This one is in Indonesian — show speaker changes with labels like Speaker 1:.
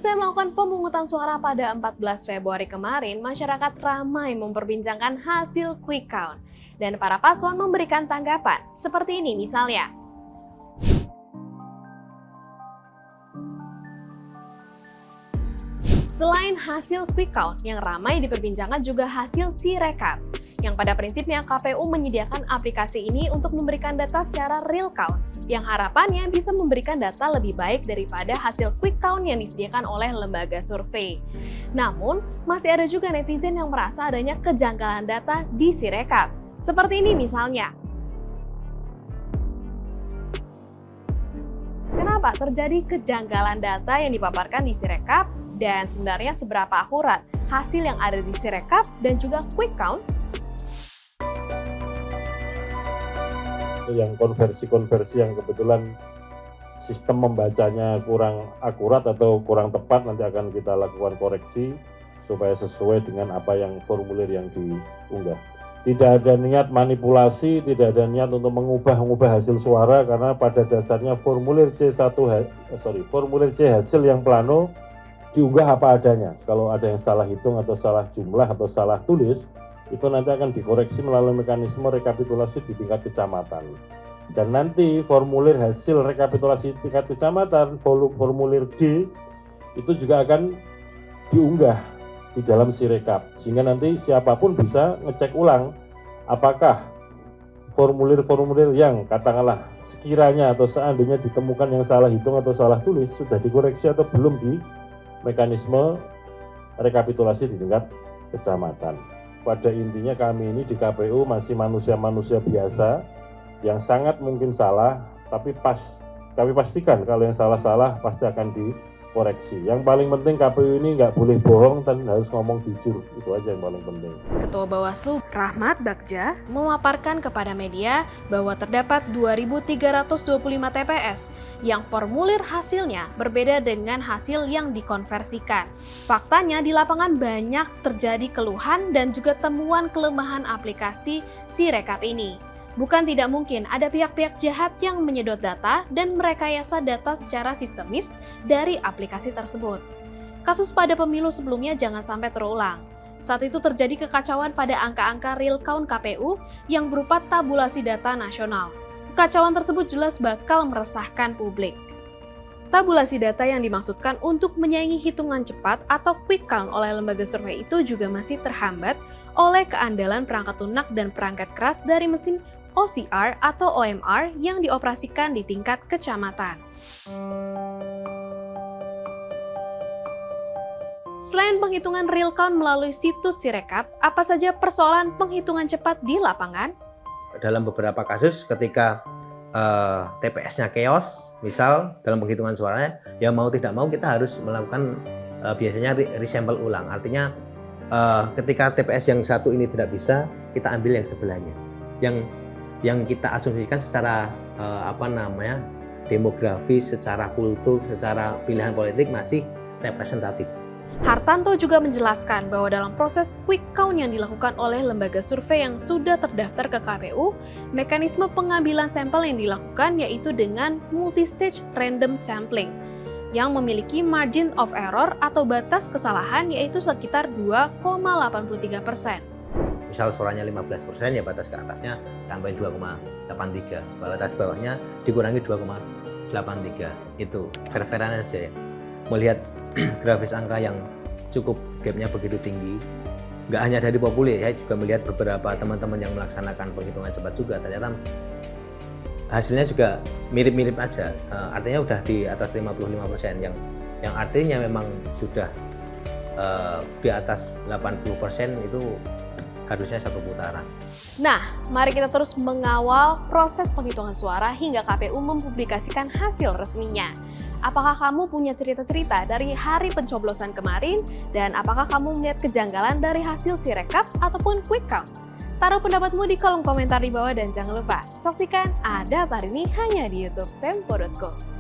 Speaker 1: Usai melakukan pemungutan suara pada 14 Februari kemarin, masyarakat ramai memperbincangkan hasil quick count. Dan para paslon memberikan tanggapan, seperti ini misalnya. Selain hasil quick count, yang ramai diperbincangkan juga hasil Sirekap, yang pada prinsipnya KPU menyediakan aplikasi ini untuk memberikan data secara real count, yang harapannya bisa memberikan data lebih baik daripada hasil quick count yang disediakan oleh lembaga survei. Namun, masih ada juga netizen yang merasa adanya kejanggalan data di Sirekap. Seperti ini misalnya. Kenapa terjadi kejanggalan data yang dipaparkan di Sirekap? Dan sebenarnya seberapa akurat hasil yang ada di Sirekap dan juga quick count?
Speaker 2: Yang konversi yang kebetulan sistem membacanya kurang akurat atau kurang tepat, nanti akan kita lakukan koreksi supaya sesuai dengan apa yang formulir yang diunggah. Tidak ada niat manipulasi, tidak ada niat untuk mengubah hasil suara, karena pada dasarnya formulir C hasil yang plano diunggah apa adanya. Kalau ada yang salah hitung atau salah jumlah atau salah tulis, itu nanti akan dikoreksi melalui mekanisme rekapitulasi di tingkat kecamatan. Dan nanti formulir hasil rekapitulasi tingkat kecamatan, formulir D, itu juga akan diunggah di dalam Sirekap. Sehingga nanti siapapun bisa ngecek ulang apakah formulir-formulir yang katakanlah sekiranya atau seandainya ditemukan yang salah hitung atau salah tulis sudah dikoreksi atau belum di mekanisme rekapitulasi di tingkat kecamatan. Pada intinya kami ini di KPU masih manusia-manusia biasa yang sangat mungkin salah, tapi kami pastikan kalau yang salah-salah pasti akan dikoreksi. Yang paling penting KPU ini nggak boleh bohong dan harus ngomong jujur, itu aja yang paling penting.
Speaker 1: Ketua Bawaslu Rahmat Bagja memaparkan kepada media bahwa terdapat 2.325 TPS yang formulir hasilnya berbeda dengan hasil yang dikonversikan. Faktanya di lapangan banyak terjadi keluhan dan juga temuan kelemahan aplikasi Sirekap ini. Bukan tidak mungkin ada pihak-pihak jahat yang menyedot data dan merekayasa data secara sistemis dari aplikasi tersebut. Kasus pada pemilu sebelumnya jangan sampai terulang. Saat itu terjadi kekacauan pada angka-angka real count KPU yang berupa tabulasi data nasional. Kekacauan tersebut jelas bakal meresahkan publik. Tabulasi data yang dimaksudkan untuk menyaingi hitungan cepat atau quick count oleh lembaga survei itu juga masih terhambat oleh keandalan perangkat lunak dan perangkat keras dari mesin OCR atau OMR yang dioperasikan di tingkat kecamatan. Selain penghitungan real count melalui situs Sirekap, apa saja persoalan penghitungan cepat di lapangan?
Speaker 3: Dalam beberapa kasus ketika TPS-nya chaos, misal dalam penghitungan suaranya, ya mau tidak mau kita harus melakukan biasanya resample ulang. Artinya ketika TPS yang satu ini tidak bisa, kita ambil yang sebelahnya. Yang kita asumsikan secara demografi, secara kultur, secara pilihan politik masih representatif.
Speaker 1: Hartanto juga menjelaskan bahwa dalam proses quick count yang dilakukan oleh lembaga survei yang sudah terdaftar ke KPU, mekanisme pengambilan sampel yang dilakukan yaitu dengan multi-stage random sampling yang memiliki margin of error atau batas kesalahan yaitu sekitar 2,83%.
Speaker 3: Misal suaranya 15%, ya batas ke atasnya tambahin 2,83, batas bawahnya dikurangi 2,83. Itu fair-fairan saja ya. Melihat grafis angka yang cukup gapnya begitu tinggi, nggak hanya dari Populi, saya juga melihat beberapa teman-teman yang melaksanakan penghitungan cepat juga, ternyata hasilnya juga mirip-mirip aja. Artinya udah di atas 55%, yang artinya memang sudah di atas 80% itu harusnya satu putaran.
Speaker 1: Nah, mari kita terus mengawal proses penghitungan suara hingga KPU mempublikasikan hasil resminya. Apakah kamu punya cerita-cerita dari hari pencoblosan kemarin? Dan apakah kamu melihat kejanggalan dari hasil Sirekap ataupun quick count? Taruh pendapatmu di kolom komentar di bawah dan jangan lupa saksikan Ada Apa Hari Ini hanya di YouTube Tempo.co.